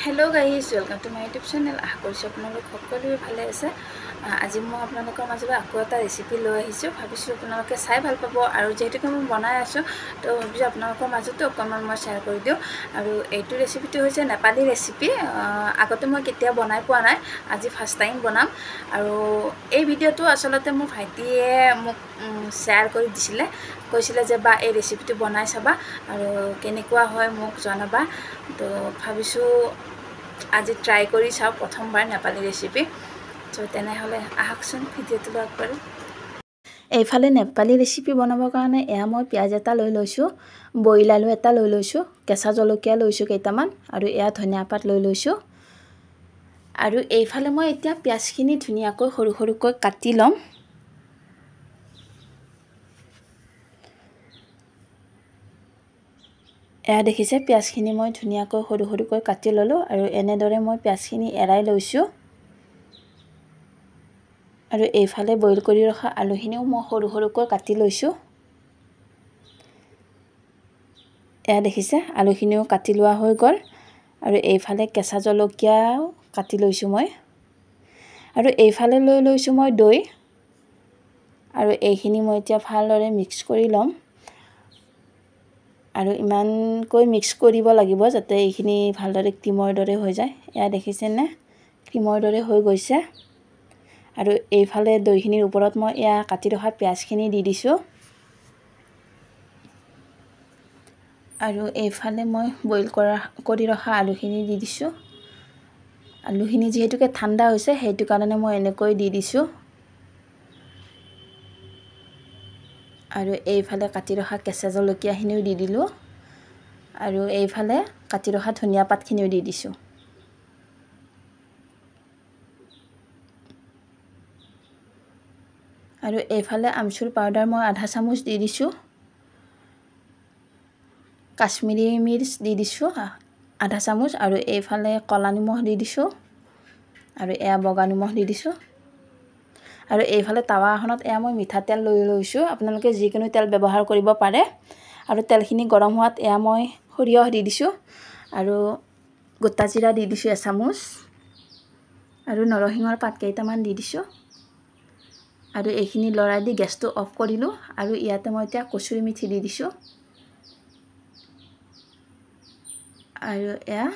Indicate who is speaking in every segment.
Speaker 1: Hello guys, welcome to my YouTube channel. আশা কৰিছোঁ আপোনালোক সকলোৱে ভালে আছে। আজি মই আপোনালোকৰ মাজলৈ আকৌ এটা ৰেচিপি লৈ আহিছোঁ। ভাবিছোঁ আপোনালোকে চাই ভাল পাব আৰু যেহেতু মই বনাই আছোঁ তো ভাবিছোঁ আপোনালোকৰ মাজতো অকণমান মই শ্বেয়াৰ কৰি দিওঁ। আৰু এইটো ৰেচিপিটো হৈছে নেপালী ৰেচিপি। আগতে মই কেতিয়া বনাই পোৱা নাই, আজি ফাৰ্ষ্ট টাইম বনাম। আৰু এই ভিডিঅ'টো আচলতে মোৰ ভাইটিয়ে মোক শ্বেয়াৰ কৰি দিছিলে, কৈছিলে যে বা এই ৰেচিপিটো বনাই চাবা আৰু কেনেকুৱা হয় মোক জনাবা। তো ভাবিছোঁ আজি ট্ৰাই কৰি চাওঁ, প্ৰথমবাৰ নেপালী ৰেচিপি। তো তেনেহ'লে আহকচোন ভিডিঅ'টো আগবাঢ়ো। এইফালে নেপালী ৰেচিপি বনাবৰ কাৰণে এয়া মই পিঁয়াজ এটা লৈ লৈছোঁ, বইল আলু এটা লৈ লৈছোঁ, কেঁচা জলকীয়া লৈছোঁ কেইটামান, আৰু এয়া ধনিয়া পাত লৈ লৈছোঁ। আৰু এইফালে মই এতিয়া পিঁয়াজখিনি ধুনীয়াকৈ সৰু সৰুকৈ কাটি ল'ম। এয়া দেখিছে পিঁয়াজখিনি মই ধুনীয়াকৈ সৰু সৰুকৈ কাটি ল'লোঁ আৰু এনেদৰে মই পিঁয়াজখিনি এৰাই লৈছোঁ। আৰু এইফালে বইল কৰি ৰখা আলুখিনিও মই সৰু সৰুকৈ কাটি লৈছোঁ। এয়া দেখিছে আলুখিনিও কাটি লোৱা হৈ গ'ল। আৰু এইফালে কেঁচা জলকীয়াও কাটি লৈছোঁ মই। আৰু এইফালে লৈ লৈছোঁ মই দৈ। আৰু এইখিনি মই এতিয়া ভালদৰে মিক্স কৰি ল'ম। আৰু ইমানকৈ মিক্স কৰিব লাগিব যাতে এইখিনি ভালদৰে ক্ৰীমৰ দৰে হৈ যায়। এয়া দেখিছেনে ক্ৰীমৰ দৰে হৈ গৈছে। আৰু এইফালে দৈখিনিৰ ওপৰত মই এয়া কাটি ৰখা পিঁয়াজখিনি দি দিছোঁ। আৰু এইফালে মই বইল কৰি ৰখা আলুখিনি দি দিছোঁ। আলুখিনি যিহেতুকে ঠাণ্ডা হৈছে সেইটো কাৰণে মই এনেকৈ দি দিছোঁ। আৰু এইফালে কাটি ৰখা কেঁচা জলকীয়াখিনিও দি দিলোঁ। আৰু এইফালে কাটি ৰখা ধনিয়া পাতখিনিও দি দিছোঁ। আৰু এইফালে আমচুৰ পাউডাৰ মই আধা চামুচ দি দিছোঁ। কাশ্মীৰী মিৰ্চ দি দিছোঁ আধা চামুচ। আৰু এইফালে ক'লা নিমখ দি দিছোঁ। আৰু এয়া বগা নিমখ দি দিছোঁ। আৰু এইফালে টাৱা এখনত এয়া মই মিঠাতেল লৈ লৈছোঁ। আপোনালোকে যিকোনো তেল ব্যৱহাৰ কৰিব পাৰে। আৰু তেলখিনি গৰম হোৱাত এয়া মই সৰিয়হ দি দিছোঁ। আৰু গোটা জিৰা দি দিছোঁ এচামুচ। আৰু নৰসিংহৰ পাত কেইটামান দি দিছোঁ। আৰু এইখিনি লৰাই দি গেছটো অফ কৰিলোঁ। আৰু ইয়াতে মই এতিয়া কচুৰি মেথি দি দিছোঁ। আৰু এয়া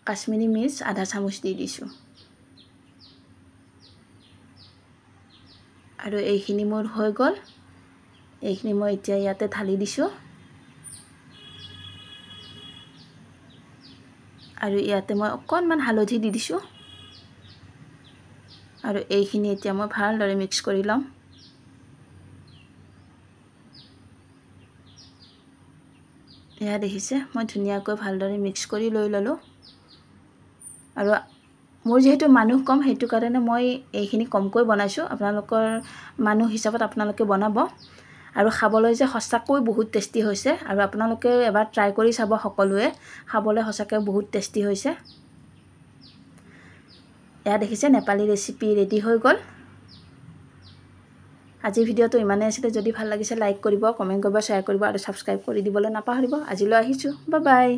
Speaker 1: কাশ্মীৰী মিৰ্চ আধা চামুচ দি দিছোঁ। আৰু এইখিনি মোৰ হৈ গ'ল। এইখিনি মই এতিয়া ইয়াতে ঢালি দিছোঁ। আৰু ইয়াতে মই অকণমান হালধি দি দিছোঁ। আৰু এইখিনি এতিয়া মই ভালদৰে মিক্স কৰি ল'ম। এয়া দেখিছে মই ধুনীয়াকৈ ভালদৰে মিক্স কৰি লৈ ল'লোঁ। আৰু মোৰ যিহেতু মানুহ কম সেইটো কাৰণে মই এইখিনি কমকৈ বনাইছোঁ। আপোনালোকৰ মানুহ হিচাপত আপোনালোকে বনাব। আৰু খাবলৈ যে সঁচাকৈ বহুত টেষ্টি হৈছে। আৰু আপোনালোকে এবাৰ ট্ৰাই কৰি চাব সকলোৱে, খাবলৈ সঁচাকৈ বহুত টেষ্টি হৈছে। এয়া দেখিছে নেপালী ৰেচিপি ৰেডি হৈ গ'ল। আজিৰ ভিডিঅ'টো ইমানেই আছিলে। যদি ভাল লাগিছে লাইক কৰিব, কমেণ্ট কৰিব, শ্বেয়াৰ কৰিব আৰু ছাবস্ক্ৰাইব কৰি দিবলৈ নাপাহৰিব। আজিলৈ আহিছোঁ, বাই বাই।